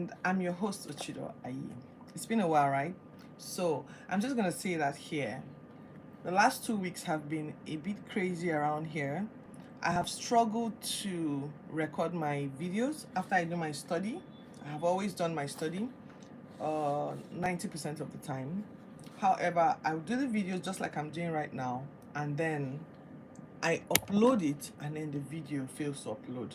and I'm your host, Ochido Ayi. It's been a while, right? So I'm just gonna say that here. The last 2 weeks have been a bit crazy around here. I have struggled to record my videos after I do my study. I have always done my study 90% of the time. However, I will do the videos just like I'm doing right now, and then I upload it, and then the video fails to upload.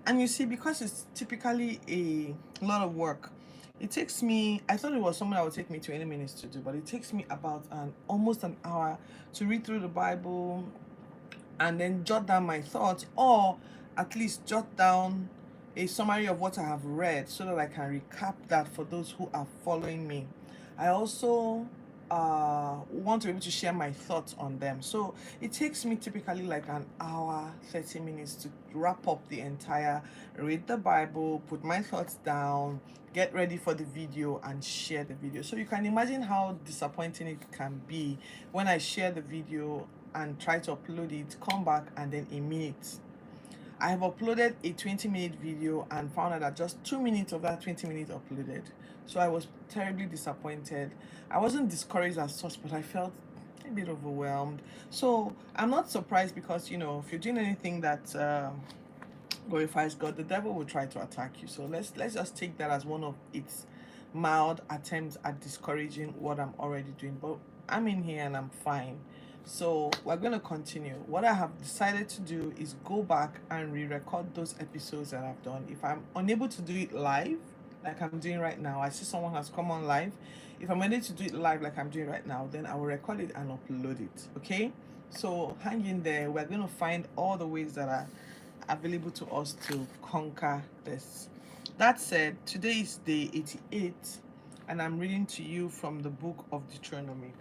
And you see, because it's typically a lot of work, it takes me, I thought it was something that would take me 20 minutes to do, but it takes me about almost an hour to read through the Bible and then jot down my thoughts, or at least jot down a summary of what I have read so that I can recap that for those who are following me. I also want to be able to share my thoughts on them. So it takes me typically like an hour, 30 minutes to wrap up the entire, read the Bible, put my thoughts down, get ready for the video, and share the video. So you can imagine how disappointing it can be when I share the video and try to upload it, come back, and then a minute. I have uploaded a 20-minute video and found out that just 2 minutes of that 20 minutes uploaded. So I was terribly disappointed. I wasn't discouraged as such, but I felt a bit overwhelmed. So I'm not surprised because, if you're doing anything that glorifies God, the devil will try to attack you. So let's just take that as one of its mild attempts at discouraging what I'm already doing. But I'm in here and I'm fine. So we're going to continue. What I have decided to do is go back and re-record those episodes that I've done. If I'm unable to do it live, like I'm doing right now, I see someone has come on live. If I'm unable to do it live like I'm doing right now, then I will record it and upload it. Okay? So hang in there. We're going to find all the ways that are available to us to conquer this. That said, today is day 88, and I'm reading to you from the book of Deuteronomy.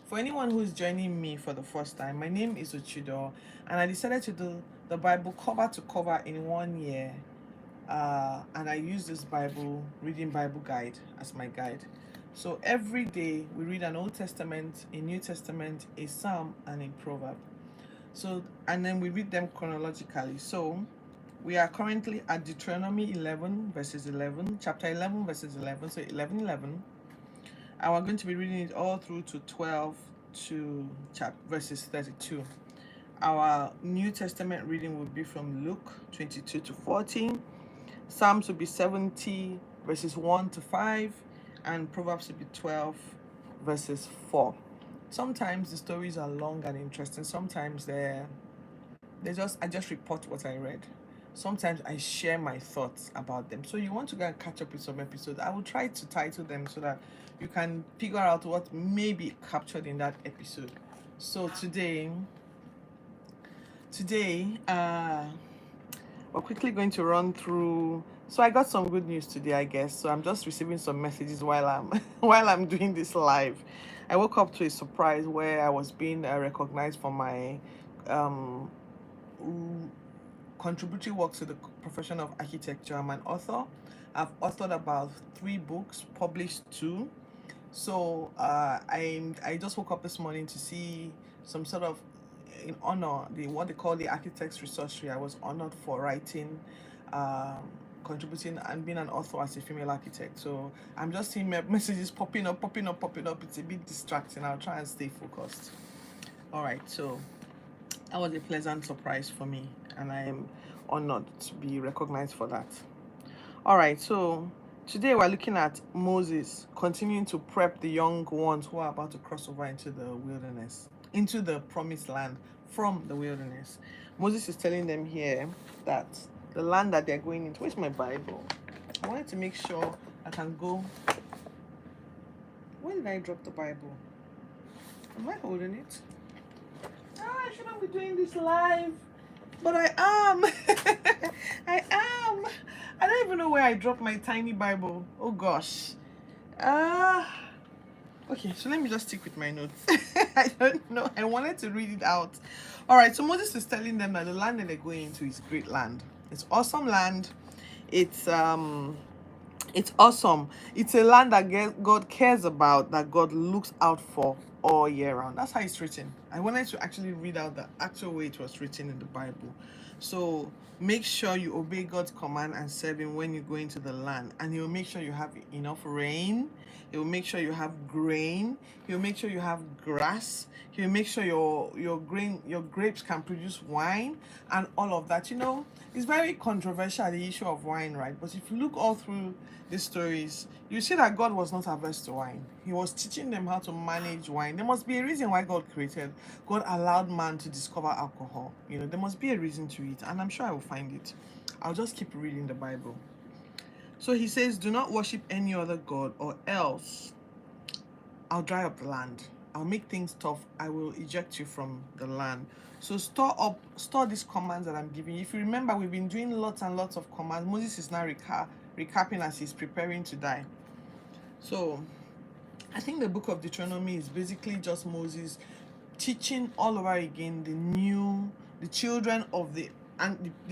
For anyone who is joining me for the first time, my name is Ochido, and I decided to do the Bible cover to cover in 1 year. And I use this reading Bible guide as my guide. So every day we read an Old Testament, a New Testament, a Psalm, and a Proverb. So, and then we read them chronologically. So we are currently at Deuteronomy 11 verses 11, chapter 11 verses 11, so 11:11. And we're going to be reading it all through to 12 to verses 32. Our New Testament reading will be from Luke 22 to 14. Psalms will be 70 verses 1 to 5, and Proverbs will be 12 verses 4. Sometimes the stories are long and interesting. Sometimes I just report what I read. Sometimes I share my thoughts about them. So you want to go and catch up with some episodes, I will try to title them so that you can figure out what may be captured in that episode. So today, we're quickly going to run through. So I got some good news today, I guess. So I'm just receiving some messages while I'm while I'm doing this live. I woke up to a surprise where I was being recognized for my contributory work to the profession of architecture. I'm an author. I've authored about 3 books, published 2. So I just woke up this morning to see some sort of in honor, what they call the Architects Resourcery. I was honored for writing, contributing, and being an author as a female architect. So I'm just seeing messages popping up. It's a bit distracting. I'll try and stay focused. All right, so that was a pleasant surprise for me, and I am honored to be recognized for that. All right, so today we're looking at Moses continuing to prep the young ones who are about to cross over into the wilderness, into the promised land from the wilderness. Moses is telling them here that the land that they're going into. Where's my Bible? I wanted to make sure I can go. Where did I drop the Bible? Am I holding it? I shouldn't be doing this live, but I am. I am. I don't even know where I dropped my tiny Bible. Oh gosh. Okay, so let me just stick with my notes. I don't know. I wanted to read it out. All right, so Moses is telling them that the land that they're going into is great land. It's awesome land. It's awesome. It's a land that God cares about, that God looks out for all year round. That's how it's written. I wanted to actually read out the actual way it was written in the Bible. So make sure you obey God's command and serve him when you go into the land, and he will make sure you have enough rain. He will make sure you have grain. He will make sure you have grass. He will make sure your grapes can produce wine and all of that. It's very controversial, the issue of wine, right? But if you look all through the stories, you see that God was not averse to wine. He was teaching them how to manage wine. There must be a reason why God allowed man to discover alcohol. There must be a reason to it, and I'm sure I will find it. I'll just keep reading the Bible. So he says, do not worship any other God, or else I'll dry up the land. I'll make things tough. I will eject you from the land. So store these commands that I'm giving you. If you remember, we've been doing lots and lots of commands. Moses is now recapping as he's preparing to die. So I think the book of Deuteronomy is basically just Moses teaching all over again the children of the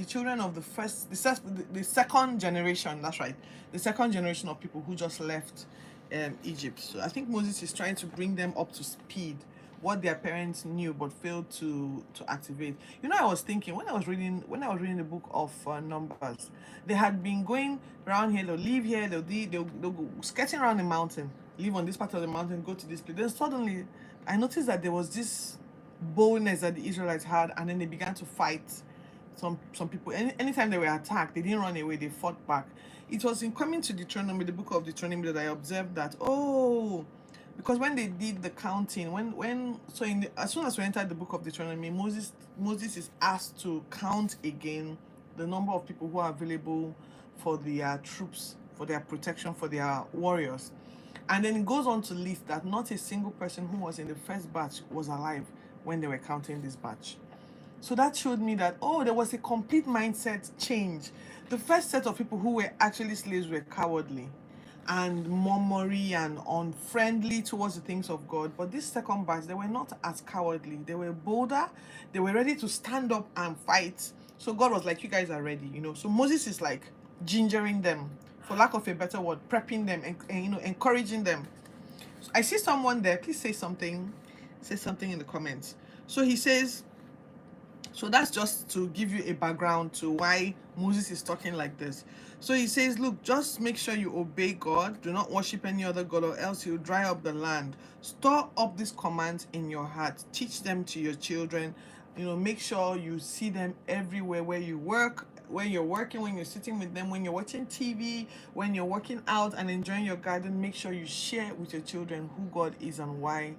children of the second generation. That's right, the second generation of people who just left Egypt. So I think Moses is trying to bring them up to speed, what their parents knew but failed to activate. I was thinking when I was reading the book of Numbers, they had been going around here. They'll live here. They'll go sketching around the mountain, live on this part of the mountain, go to this place. Then suddenly, I noticed that there was this boldness that the Israelites had, and then they began to fight some people. Anytime they were attacked, they didn't run away, they fought back. It was in coming to Deuteronomy, the book of Deuteronomy, that I observed that, because when they did the counting, as soon as we entered the book of Deuteronomy, Moses is asked to count again the number of people who are available for their troops, for their protection, for their warriors. And then it goes on to list that not a single person who was in the first batch was alive when they were counting this batch. So that showed me that, there was a complete mindset change. The first set of people who were actually slaves were cowardly and murmuring and unfriendly towards the things of God. But this second batch, they were not as cowardly. They were bolder. They were ready to stand up and fight. So God was like, you guys are ready, So Moses is like gingering them, for lack of a better word, prepping them and encouraging them. So I see someone there. Please say something. Say something in the comments. So he says, so that's just to give you a background to why Moses is talking like this. So he says, look, just make sure you obey God. Do not worship any other God, or else he'll dry up the land. Store up these commands in your heart. Teach them to your children. Make sure you see them everywhere where you work, when you're working, when you're sitting with them, when you're watching TV, when you're working out and enjoying your garden. Make sure you share with your children who God is and why